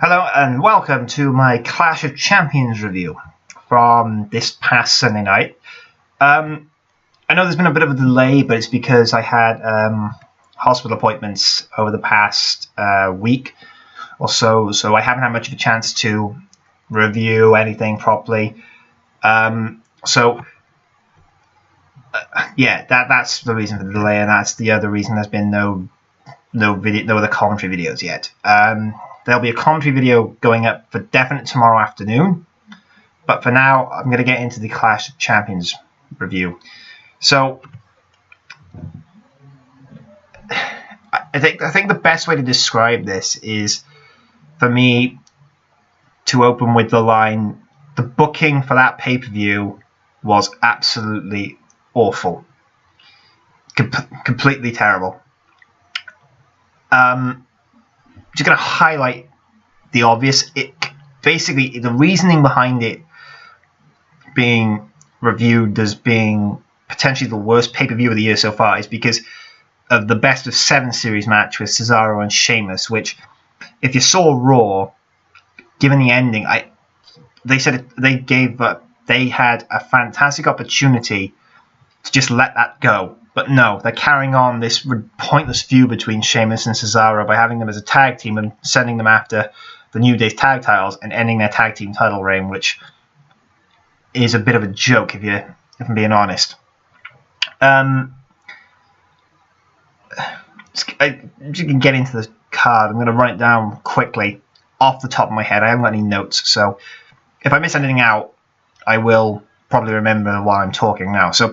Hello and welcome to my Clash of Champions review from this past Sunday night. I know there's been a bit of a delay, but it's because I had hospital appointments over the past week or so I haven't had much of a chance to review anything properly. Yeah, that's the reason for the delay, and that's the other reason there's been no other commentary videos yet. There'll be a commentary video going up for definite tomorrow afternoon, but for now I'm going to get into the Clash of Champions review. So I think the best way to describe this is for me to open with the line, the booking for that pay-per-view was absolutely awful. Completely terrible. Just going to highlight the obvious. Basically, the reasoning behind it being reviewed as being potentially the worst pay-per-view of the year so far is because of the best of 7 series match with Cesaro and Sheamus, which, if you saw Raw, given the ending, they said they had a fantastic opportunity to just let that go. But no, they're carrying on this pointless feud between Sheamus and Cesaro by having them as a tag team and sending them after the New Day's tag titles and ending their tag team title reign, which is a bit of a joke if I'm being honest. You can get into the card. I'm going to run it down quickly off the top of my head. I haven't got any notes, so if I miss anything out, I will probably remember while I'm talking now. So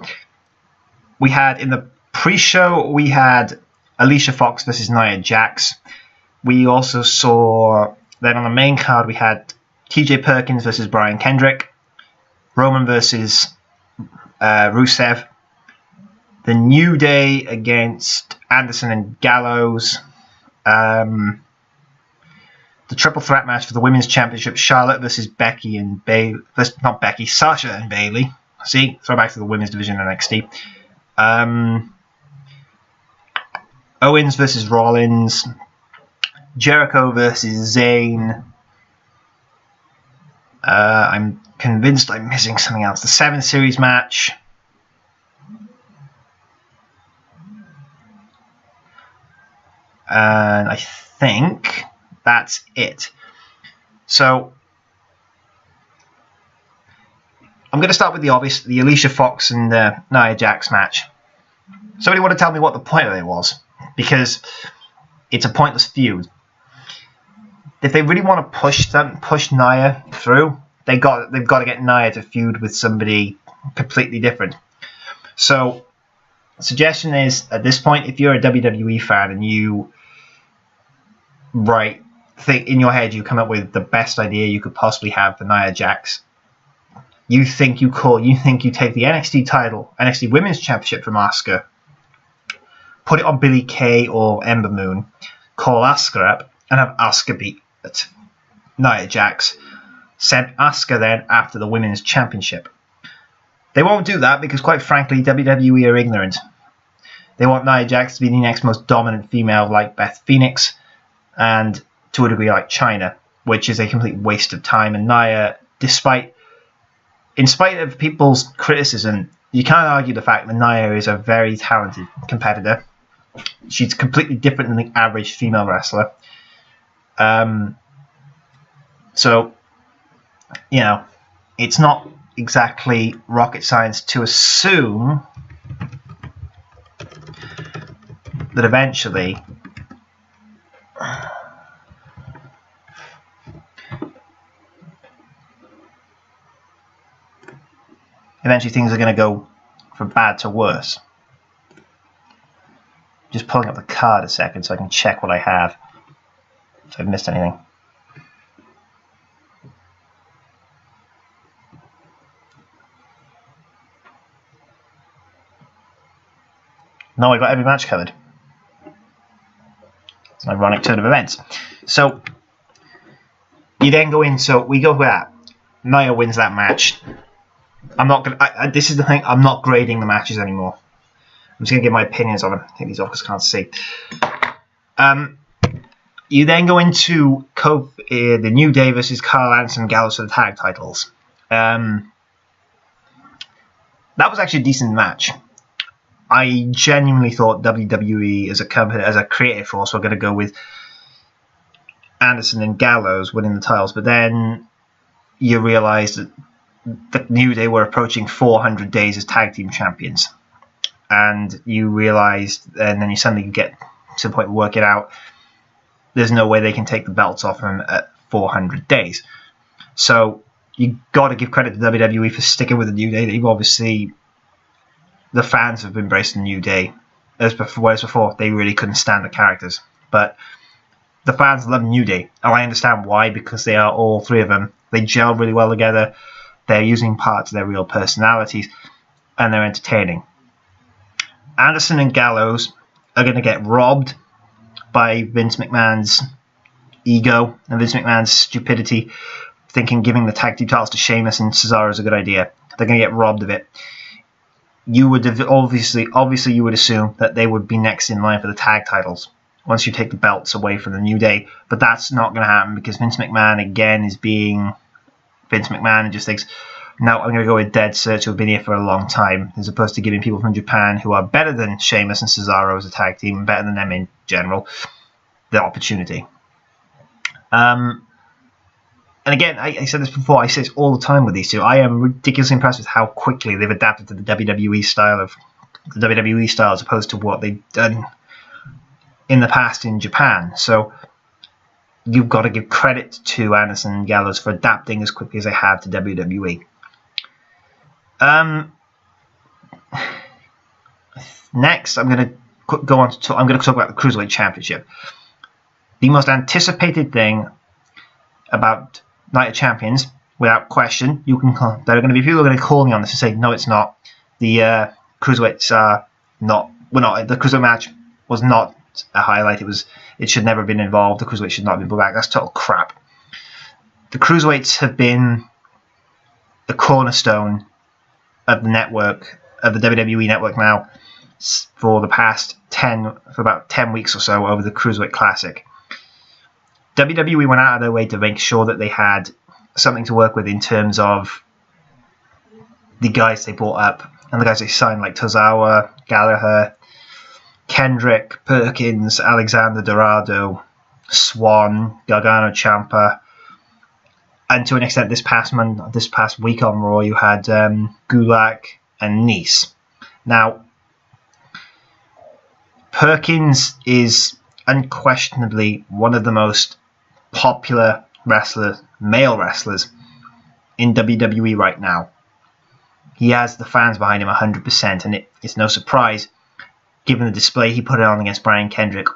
we had in the pre-show, we had Alicia Fox versus Nia Jax. We also saw, then on the main card, we had TJ Perkins versus Brian Kendrick, Roman versus Rusev, the New Day against Anderson and Gallows, the triple threat match for the Women's Championship, Charlotte versus Becky and Sasha and Bayley. See, throwback to the Women's Division in NXT. Owens versus Rollins, Jericho versus Zayn. I'm convinced I'm missing something else. The 7 series match. And I think that's it. So I'm going to start with the obvious, the Alicia Fox and Nia Jax match. Somebody want to tell me what the point of it was? Because it's a pointless feud. If they really want to push Nia through, they've got to get Nia to feud with somebody completely different. So, the suggestion is, at this point, if you're a WWE fan and you think in your head you come up with the best idea you could possibly have for Nia Jax, you think you take the NXT title, NXT Women's Championship from Asuka, put it on Billy Kay or Ember Moon, call Asuka up, and have Asuka beat Nia Jax. Send Asuka then after the Women's Championship. They won't do that because, quite frankly, WWE are ignorant. They want Nia Jax to be the next most dominant female like Beth Phoenix, and to a degree like Chyna, which is a complete waste of time. And Nia, in spite of people's criticism, you can't argue the fact that Nia is a very talented competitor. She's completely different than the average female wrestler. So, it's not exactly rocket science to assume that eventually things are going to go from bad to worse. Just pulling up the card a second so I can check what I have, if I've missed anything. No, I got every match covered. It's an ironic turn of events. So you then go in. So we go with that. Nia wins that match. I'm not gonna. This is the thing. I'm not grading the matches anymore. I'm just gonna give my opinions on them. Take these off because I can't see. You then go into the New Day versus Carl Anderson and Gallows for the tag titles. That was actually a decent match. I genuinely thought WWE as a company, as a creative force, were going to go with Anderson and Gallows winning the titles, but then you realise that the New Day were approaching 400 days as tag team champions, and you realise, and then you suddenly get to the point of working out there's no way they can take the belts off them at 400 days. So you got to give credit to WWE for sticking with the New Day. They've obviously, the fans have embraced the New Day, whereas before they really couldn't stand the characters. But the fans love New Day, and I understand why, because they are, all three of them, they gel really well together. They're using parts of their real personalities, and they're entertaining. Anderson and Gallows are going to get robbed by Vince McMahon's ego and Vince McMahon's stupidity, thinking giving the tag team titles to Sheamus and Cesaro is a good idea. They're going to get robbed of it. You would have, obviously you would assume that they would be next in line for the tag titles once you take the belts away from the New Day, but that's not going to happen because Vince McMahon again is being Vince McMahon and just thinks, no, I'm going to go with dead cert who have been here for a long time, as opposed to giving people from Japan who are better than Sheamus and Cesaro as a tag team, and better than them in general, the opportunity. And again, I said this before, I say this all the time with these two. I am ridiculously impressed with how quickly they've adapted to the WWE style as opposed to what they've done in the past in Japan. So you've got to give credit to Anderson and Gallows for adapting as quickly as they have to WWE. Next, I'm going to go on to talk about the Cruiserweight Championship. The most anticipated thing about Night of Champions, without question, there are going to be people who are going to call me on this and say, no, it's not. The Cruiserweights are not. The Cruiserweight match was not a highlight. It should never have been involved. The Cruiserweight should not have been brought back. That's total crap. The Cruiserweights have been the cornerstone of the network, of the WWE network now, for about 10 weeks or so over the Cruiserweight Classic. WWE went out of their way to make sure that they had something to work with in terms of the guys they brought up and the guys they signed, like Tozawa, Gallagher, Kendrick, Perkins, Alexander Dorado, Swan, Gargano Ciampa, and to an extent this past week on Raw you had Gulak and Nice. Now, Perkins is unquestionably one of the most popular male wrestlers in WWE right now. He has the fans behind him 100%, and it's no surprise given the display he put on against Brian Kendrick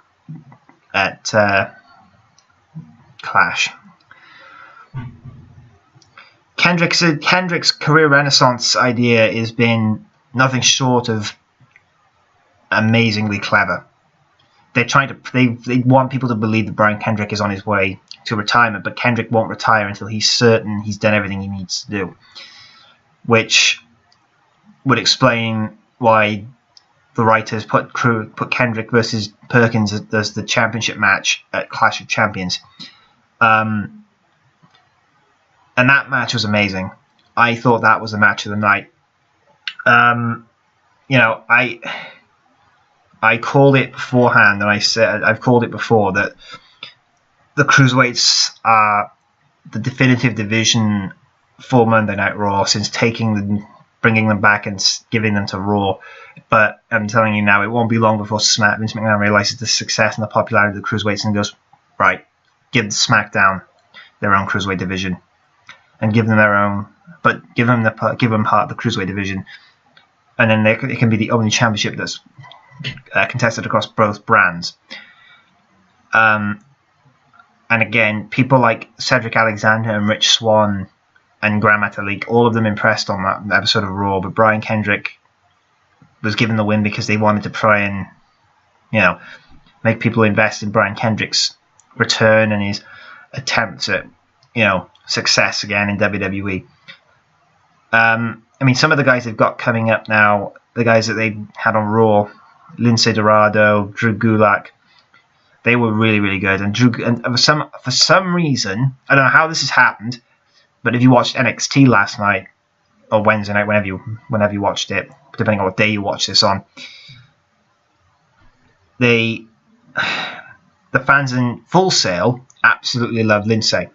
at Clash. Kendrick's career renaissance idea has been nothing short of amazingly clever. They want people to believe that Brian Kendrick is on his way to retirement, but Kendrick won't retire until he's certain he's done everything he needs to do, which would explain why the writers put Kendrick versus Perkins as the championship match at Clash of Champions. And that match was amazing. I thought that was the match of the night. I called it beforehand, and I've called it before, that the Cruiserweights are the definitive division for Monday Night Raw since bringing them back and giving them to Raw. But I'm telling you now, it won't be long before Vince McMahon realizes the success and the popularity of the Cruiserweights and goes, right, give SmackDown their own Cruiserweight division and give them their own, but give them part of the Cruiserweight division, and then it can be the only championship that's contested across both brands. And again, people like Cedric Alexander and Rich Swann and Gran Metalik, all of them impressed on that episode of Raw, but Brian Kendrick was given the win because they wanted to try and, make people invest in Brian Kendrick's return and his attempts at, success again in WWE. Some of the guys they've got coming up now, the guys that they had on Raw, Lindsay Dorado, Drew Gulak, They were really, really good. And for some reason, I don't know how this has happened, but if you watched NXT last night or Wednesday night, whenever you watched it, depending on what day you watch this on, the fans in Full Sail absolutely loved Lindsay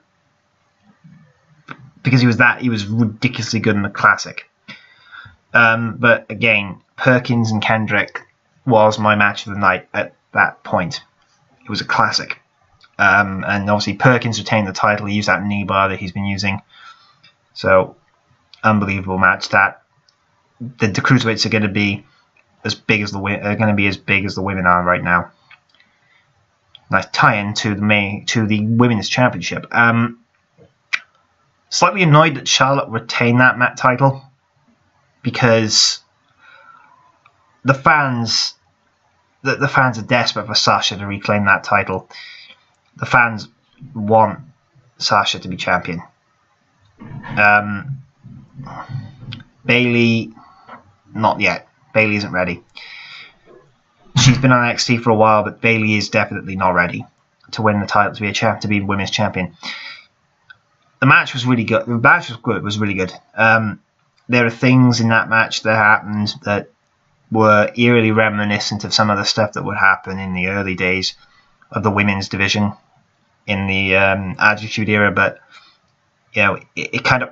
because he was ridiculously good in the Classic. But again, Perkins and Kendrick was my match of the night at that point. It was a classic. And obviously Perkins retained the title. He used that knee bar that he's been using. So, unbelievable match. That the cruiserweights are going to be as big as the women are right now. Nice tie-in to the women's championship. Slightly annoyed that Charlotte retained that title because the fans are desperate for Sasha to reclaim that title. The fans want Sasha to be champion. Bayley, not yet. Bayley isn't ready. She's been on NXT for a while, but Bayley is definitely not ready to win the title, to be women's champion. The match was really good. The match was good. It was really good. There are things in that match that happened that were eerily reminiscent of some of the stuff that would happen in the early days of the women's division in the Attitude Era, but you know, it kind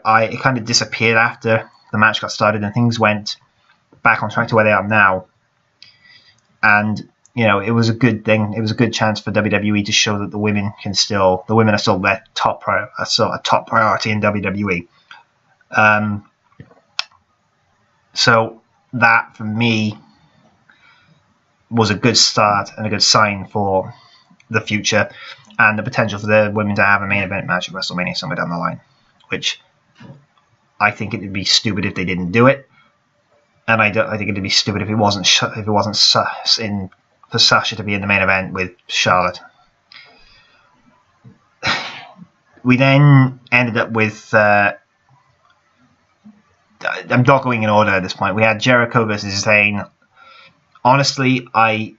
of disappeared after the match got started and things went back on track to where they are now. And you know, it was a good thing. It was a good chance for WWE to show that the women are still their top priority in WWE. So that for me was a good start and a good sign for the future and the potential for the women to have a main event match at WrestleMania somewhere down the line, which I think it would be stupid if they didn't do it, and I think it'd be stupid if it wasn't for Sasha to be in the main event with Charlotte. We then ended up with I'm not going in order at this point. We had Jericho versus Zayn. Honestly, I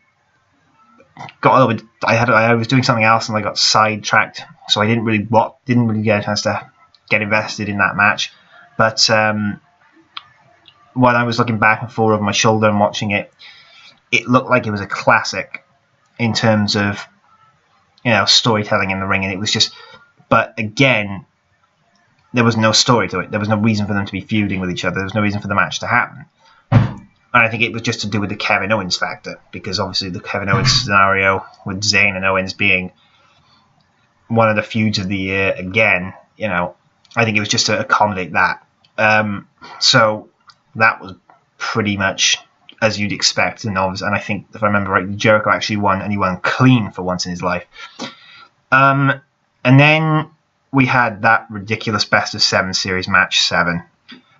was doing something else and I got sidetracked, so I didn't really get a chance to get invested in that match. But when I was looking back and forth over my shoulder and watching it, it looked like it was a classic in terms of, you know, storytelling in the ring, and it was just. But again, there was no story to it. There was no reason for them to be feuding with each other. There was no reason for the match to happen. And I think it was just to do with the Kevin Owens factor, because obviously the Kevin Owens scenario with Zayn and Owens being one of the feuds of the year again, you know, I think it was just to accommodate that. So that was pretty much as you'd expect. And I think, if I remember right, Jericho actually won, and he won clean for once in his life. And then we had that ridiculous Best of 7 series match 7.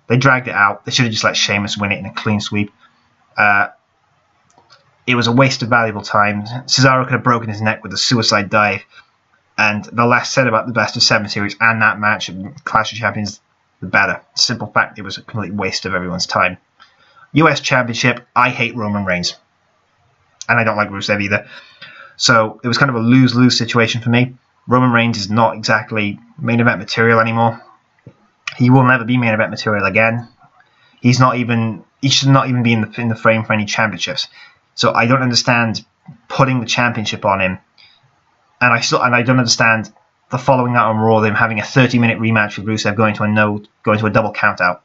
They dragged it out. They should have just let Sheamus win it in a clean sweep. It was a waste of valuable time. Cesaro could have broken his neck with a suicide dive. And the less said about the Best of 7 series and that match at Clash of Champions, the better. Simple fact, it was a complete waste of everyone's time. US Championship, I hate Roman Reigns. And I don't like Rusev either. So it was kind of a lose-lose situation for me. Roman Reigns is not exactly main event material anymore. He will never be main event material again. He should not even be in the frame for any championships. So I don't understand putting the championship on him. And I don't understand the following night on Raw, them having a 30-minute rematch with Rusev going to a double count out.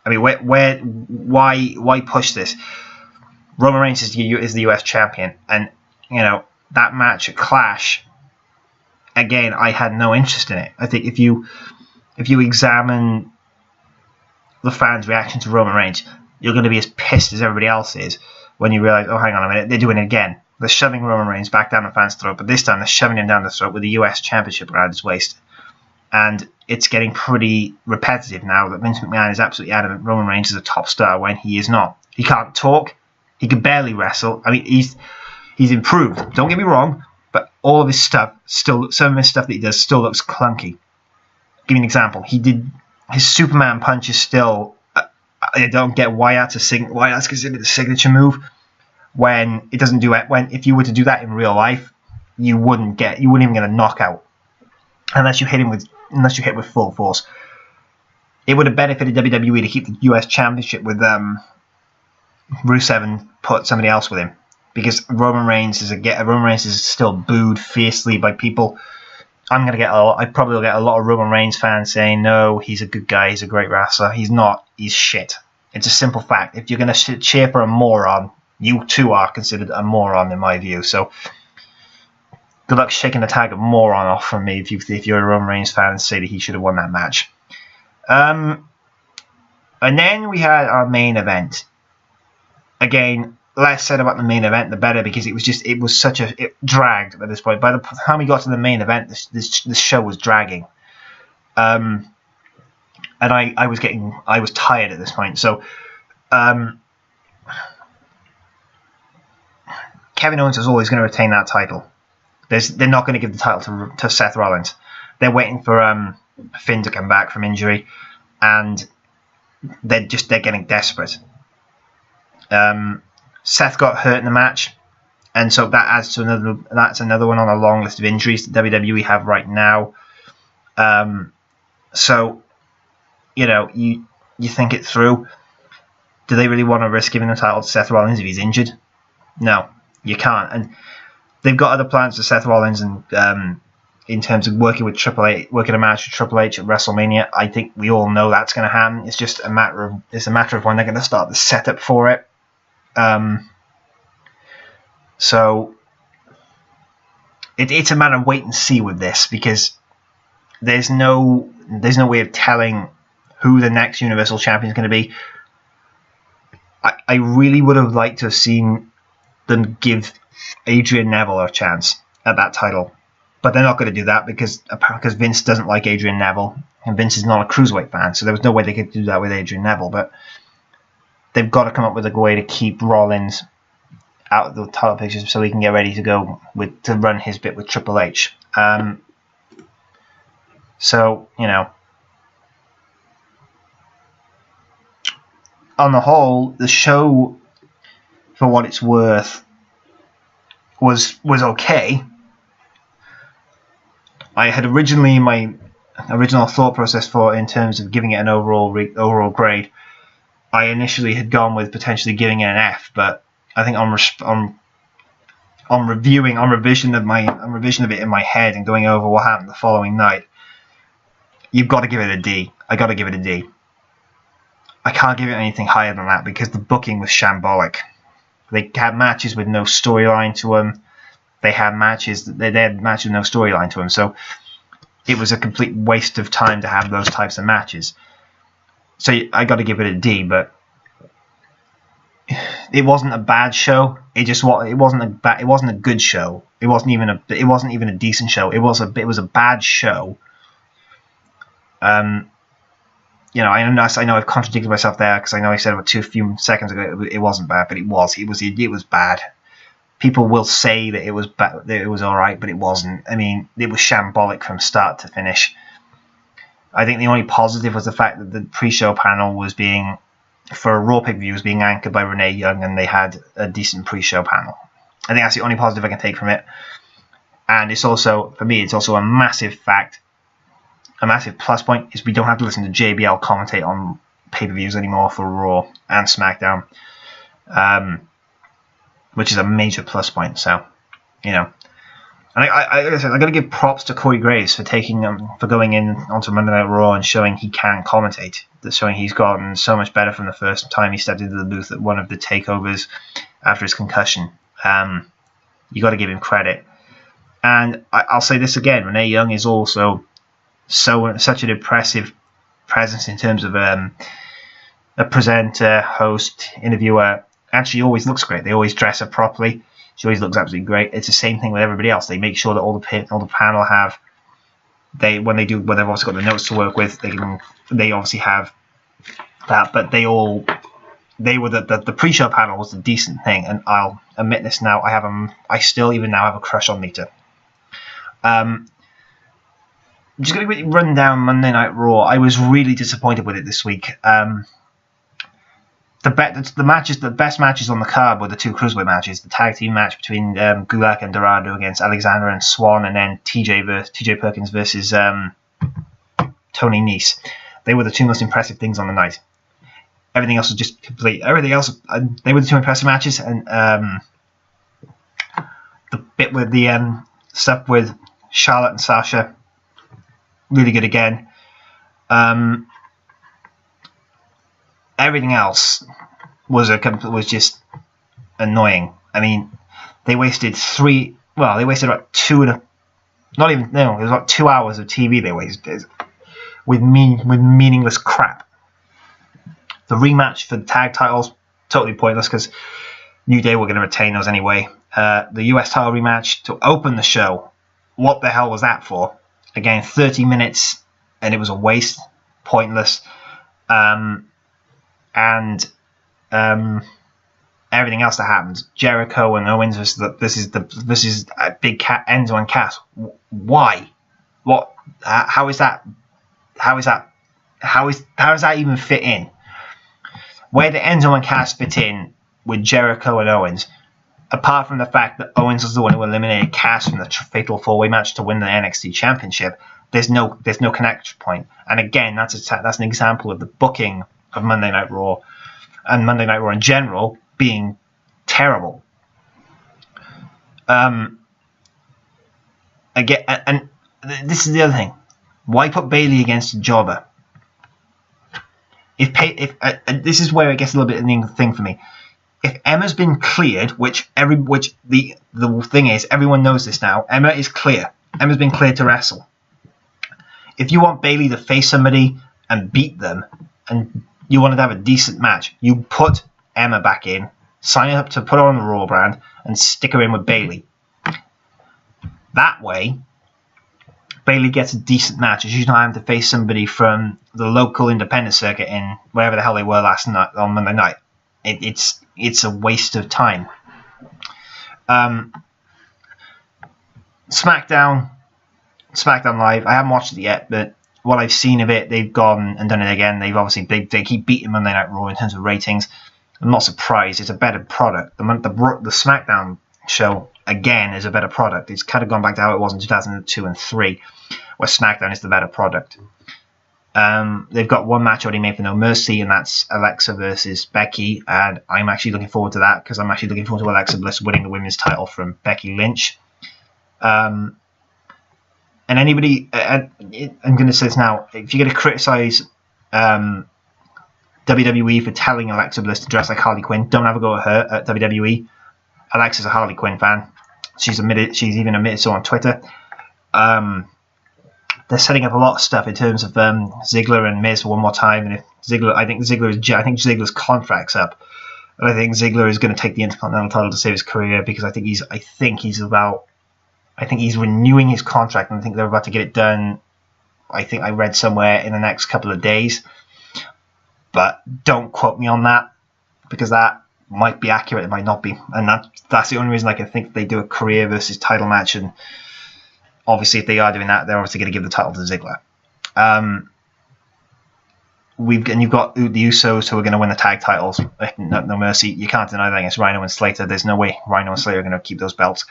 I mean, why push this? Roman Reigns is the US champion, and you know that match at Clash. Again, I had no interest in it. I think if you examine the fans' reaction to Roman Reigns, you're going to be as pissed as everybody else is when you realise, oh, hang on a minute, they're doing it again. They're shoving Roman Reigns back down the fans' throat, but this time they're shoving him down the throat with the US Championship around his waist. And it's getting pretty repetitive now that Vince McMahon is absolutely adamant Roman Reigns is a top star when he is not. He can't talk. He can barely wrestle. I mean, he's improved. Don't get me wrong, but all of his stuff some of his stuff that he does still looks clunky. Give you an example. His Superman punch is still. I don't get why that's considered the signature move when it doesn't do it. When if you were to do that in real life, you wouldn't even get a knockout unless you hit with full force. It would have benefited WWE to keep the US Championship with Rusev and put somebody else with him, because Roman Reigns is still booed fiercely by people. I probably will get a lot of Roman Reigns fans saying, no, he's a good guy, he's a great wrestler. He's not. He's shit. It's a simple fact. If you're going to cheer for a moron, you too are considered a moron in my view. So good luck shaking the tag of moron off from me if you're a Roman Reigns fan and say that he should have won that match. And then we had our main event. Again, less said about the main event, the better, because it dragged at this point. By the time we got to the main event, this show was dragging. And I was tired at this point. So, Kevin Owens is always going to retain that title. They're not going to give the title to Seth Rollins. They're waiting for Finn to come back from injury, and they're getting desperate. Seth got hurt in the match, and so that's another one on a long list of injuries that WWE have right now. So, you think it through. Do they really want to risk giving the title to Seth Rollins if he's injured? No, you can't. And they've got other plans for Seth Rollins, and in terms of working a match with Triple H at WrestleMania. I think we all know that's going to happen. It's just a matter of when they're going to start the setup for it. So it's a matter of wait and see with this, because there's no way of telling who the next Universal Champion is going to be. I really would have liked to have seen them give Adrian Neville a chance at that title, but they're not going to do that because Vince doesn't like Adrian Neville, and Vince is not a Cruiserweight fan, so there was no way they could do that with Adrian Neville. But they've got to come up with a way to keep Rollins out of the title pictures so he can get ready to go to run his bit with Triple H. So, on the whole, the show, for what it's worth, was okay. I had originally, my original thought process in terms of giving it an overall grade, I initially had gone with potentially giving it an F, but I think on revision of it in my head and going over what happened the following night, you've got to give it a D. I got to give it a D. I can't give it anything higher than that because the booking was shambolic. They had matches with no storyline to them. They had matches with no storyline to them. So it was a complete waste of time to have those types of matches. So I got to give it a D, but it wasn't a bad show. It wasn't a good show. It wasn't even a decent show. It was a bad show. I know I've contradicted myself there because I know I said about a few seconds ago it wasn't bad, but it was bad. People will say that it was bad, that it was all right, but it wasn't. I mean, it was shambolic from start to finish. I think the only positive was the fact that the pre-show panel was for a Raw pay-per-view, was being anchored by Renee Young, and they had a decent pre-show panel. I think that's the only positive I can take from it. And it's also, for me, it's also a massive plus point is we don't have to listen to JBL commentate on pay-per-views anymore for Raw and SmackDown, which is a major plus point. So, and like I said, I got to give props to Corey Graves for going in onto Monday Night Raw and showing he can commentate. Showing he's gotten so much better from the first time he stepped into the booth at one of the takeovers after his concussion. You got to give him credit. And I'll say this again: Renee Young is also such an impressive presence in terms of a presenter, host, interviewer, and she always looks great. They always dress her properly. She always looks absolutely great. It's the same thing with everybody else. They make sure that all the panel have when they've also got the notes to work with. They obviously have that, but the pre-show panel was a decent thing, and I'll admit this now. I still even now have a crush on Lita. I'm just going to run down Monday Night Raw. I was really disappointed with it this week. the best matches on the card were the two cruiserweight matches. The tag team match between Gulak and Dorado against Alexander and Swan, and then TJ Perkins versus Tony Nese. They were the two most impressive things on the night. Everything else was just complete. Everything else, they were the two impressive matches, and the bit with the stuff with Charlotte and Sasha, really good again. Everything else was just annoying. I mean, they wasted about 2 hours of TV they wasted with meaningless crap. The rematch for the tag titles, totally pointless because New Day were going to retain those anyway. The US title rematch to open the show, what the hell was that for? Again, 30 minutes, and it was a waste, pointless. And everything else that happened, Jericho and Owens, this is a big end-to-end cast. Why? What? How is that? How does that even fit in? Where the end-to-end cast fit in with Jericho and Owens, apart from the fact that Owens was the one who eliminated Cass from the fatal 4-way match to win the NXT Championship, there's no connection point. And again, that's an example of the booking of Monday Night Raw and Monday Night Raw in general being terrible. Again, and this is the other thing. Why put Bayley against a jobber? If this is where it gets a little bit of the thing for me. If Emma's been cleared, which the thing is, everyone knows this now. Emma is clear. Emma's been cleared to wrestle. If you want Bayley to face somebody and beat them, and you wanted to have a decent match, you put Emma back in, sign her up to put her on the Raw brand, and stick her in with Bayley. That way, Bayley gets a decent match, as she's not having to face somebody from the local independent circuit in wherever the hell they were last night on Monday night. It's a waste of time. SmackDown Live. I haven't watched it yet, but what I've seen of it, they've gone and done it again. They keep beating Monday Night Raw in terms of ratings. I'm not surprised. It's a better product. The SmackDown show again is a better product. It's kind of gone back to how it was in 2002 and 3, where SmackDown is the better product. They've got one match already made for No Mercy, and that's Alexa versus Becky, and I'm actually looking forward to that because I'm actually looking forward to Alexa Bliss winning the women's title from Becky Lynch. And anybody, I'm going to say this now, if you're going to criticize WWE for telling Alexa Bliss to dress like Harley Quinn, don't have a go at her at WWE. Alexa's a Harley Quinn fan. She's even admitted so on Twitter. They're setting up a lot of stuff in terms of Ziggler and Miz one more time, and if I think Ziggler's contract's up, and I think Ziggler is going to take the Intercontinental title to save his career because I think he's renewing his contract, and I think they're about to get it done. I think I read somewhere in the next couple of days, but don't quote me on that because that might be accurate, it might not be, and that's the only reason I can think they do a career versus title match. And obviously, if they are doing that, they're obviously going to give the title to Ziggler. You've got the Usos who are going to win the tag titles. No Mercy. You can't deny that against Rhino and Slater. There's no way Rhino and Slater are going to keep those belts.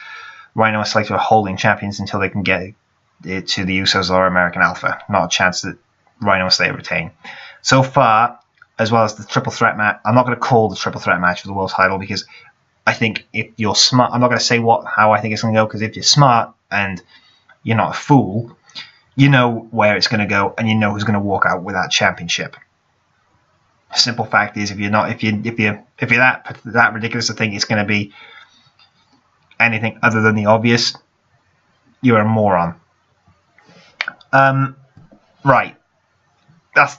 Rhino and Slater are holding champions until they can get it to the Usos or American Alpha. Not a chance that Rhino and Slater retain. So far, as well as the triple threat match, I'm not going to call the triple threat match for the world title because I think if you're smart, I'm not going to say how I think it's going to go, because if you're smart and you're not a fool, you know where it's going to go and you know who's going to walk out with that championship. Simple fact is, if you're that ridiculous to think it's going to be anything other than the obvious, you're a moron. Right.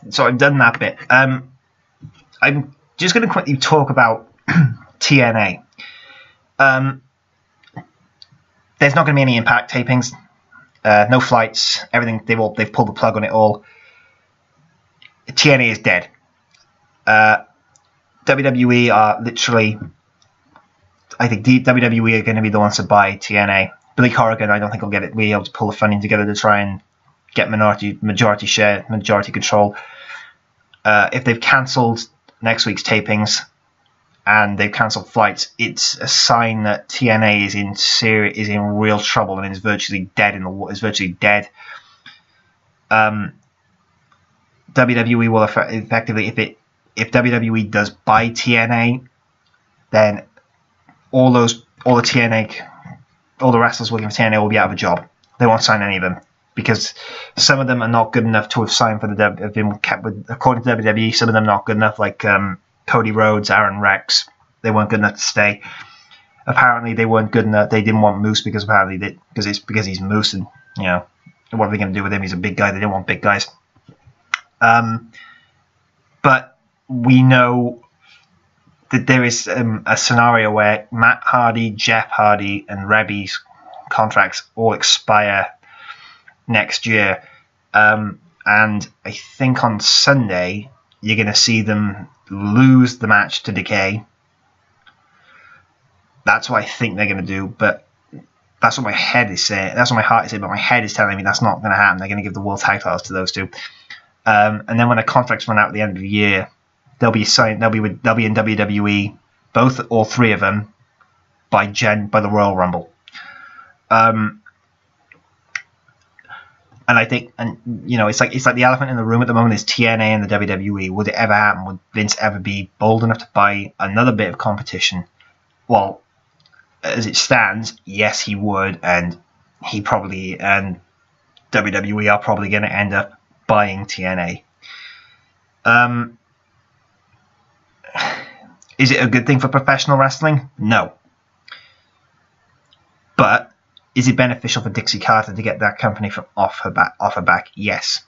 So I've done that bit. I'm just going to quickly talk about TNA. There's not going to be any Impact tapings. No flights. Everything. They've pulled the plug on it all. TNA is dead. WWE are literally. I think WWE are going to be the ones to buy TNA. Billy Corgan, I don't think will be able to pull the funding together to try and get majority control. If they've cancelled next week's tapings, and they've cancelled flights, it's a sign that TNA is in real trouble and is virtually dead WWE will effectively, if WWE does buy TNA, then all the wrestlers working for TNA will be out of a job. They won't sign any of them because some of them are not good enough to have signed for have been kept with, according to WWE. Some of them are not good enough, like Cody Rhodes, Aaron Rex. They weren't good enough to stay. Apparently, they weren't good enough. They didn't want Moose because because he's Moose, and what are they going to do with him? He's a big guy. They didn't want big guys. But we know that there is a scenario where Matt Hardy, Jeff Hardy, and Rebby's contracts all expire next year. And I think on Sunday, you're going to see them lose the match to Decay. That's what I think they're going to do, but that's what my head is saying. That's what my heart is saying, but my head is telling me that's not going to happen. They're going to give the world tag titles to those two. And then when the contracts run out at the end of the year, they'll be in WWE, all three of them, by the Royal Rumble. And I think, it's like the elephant in the room at the moment is TNA and the WWE. Would it ever happen? Would Vince ever be bold enough to buy another bit of competition? Well, as it stands, yes, he would, and WWE are probably going to end up buying TNA. Is it a good thing for professional wrestling? No. But is it beneficial for Dixie Carter to get that company off her back? Yes.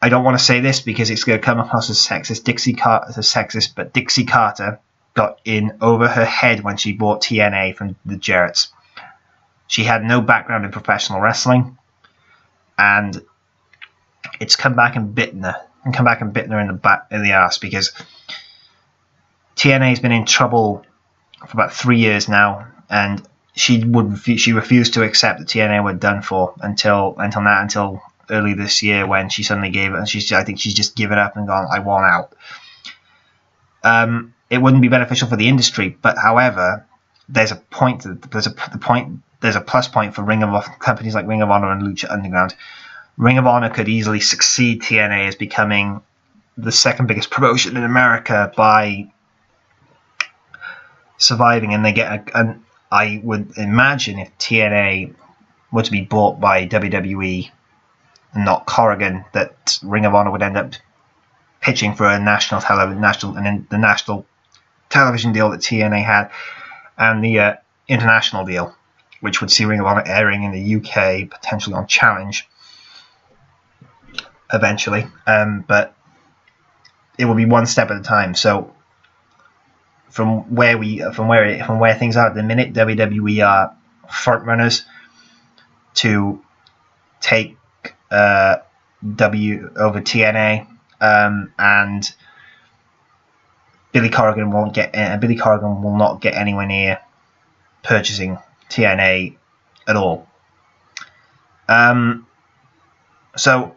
I don't want to say this because it's going to come across as sexist. But Dixie Carter got in over her head when she bought TNA from the Jarretts. She had no background in professional wrestling, and it's come back and bitten her in the ass, because TNA has been in trouble for about 3 years now, and she refused to accept that TNA were done for until early this year, when she suddenly gave it, and I think she's just given up and gone, I want out. It wouldn't be beneficial for the industry, but however, there's a plus point for companies like Ring of Honor and Lucha Underground. Ring of Honor could easily succeed TNA as becoming the second biggest promotion in America by surviving, and they get I would imagine if TNA were to be bought by WWE and not Corgan, that Ring of Honor would end up pitching for a national television deal that TNA had, and the international deal, which would see Ring of Honor airing in the UK, potentially on Challenge eventually, but it will be one step at a time. So from where things are at the minute, WWE are front runners to take W over TNA, and Billy Corgan will not get anywhere near purchasing TNA at all. So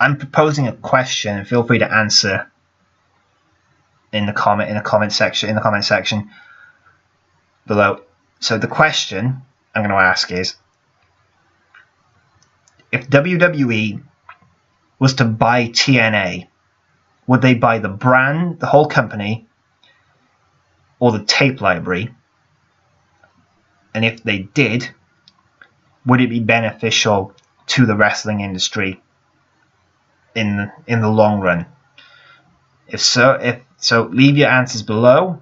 I'm proposing a question, and feel free to answer in the comment section below. So the question I'm going to ask is, if WWE was to buy TNA, would they buy the brand, the whole company, or the tape library? And if they did, would it be beneficial to the wrestling industry in the long run? If so, leave your answers below,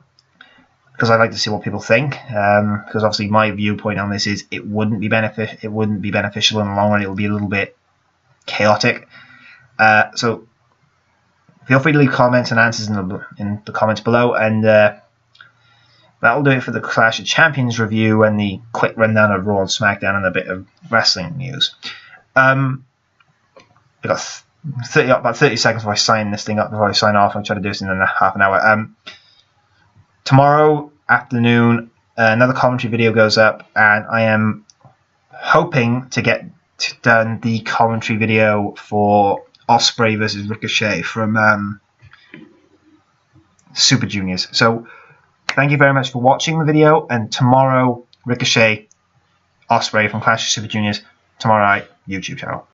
because I'd like to see what people think. Because obviously my viewpoint on this is it wouldn't be beneficial in the long run. It will be a little bit chaotic. So feel free to leave comments and answers in the comments below, and that'll do it for the Clash of Champions review and the quick rundown of Raw and SmackDown and a bit of wrestling news. I got about 30 seconds before I sign this thing up, before I sign off. I'll try to do this in half an hour. Tomorrow afternoon, another commentary video goes up, and I am hoping to get done the commentary video for Ospreay versus Ricochet from Super Juniors. So thank you very much for watching the video, and tomorrow Ricochet, Ospreay from Clash of Super Juniors, tomorrow night, YouTube channel.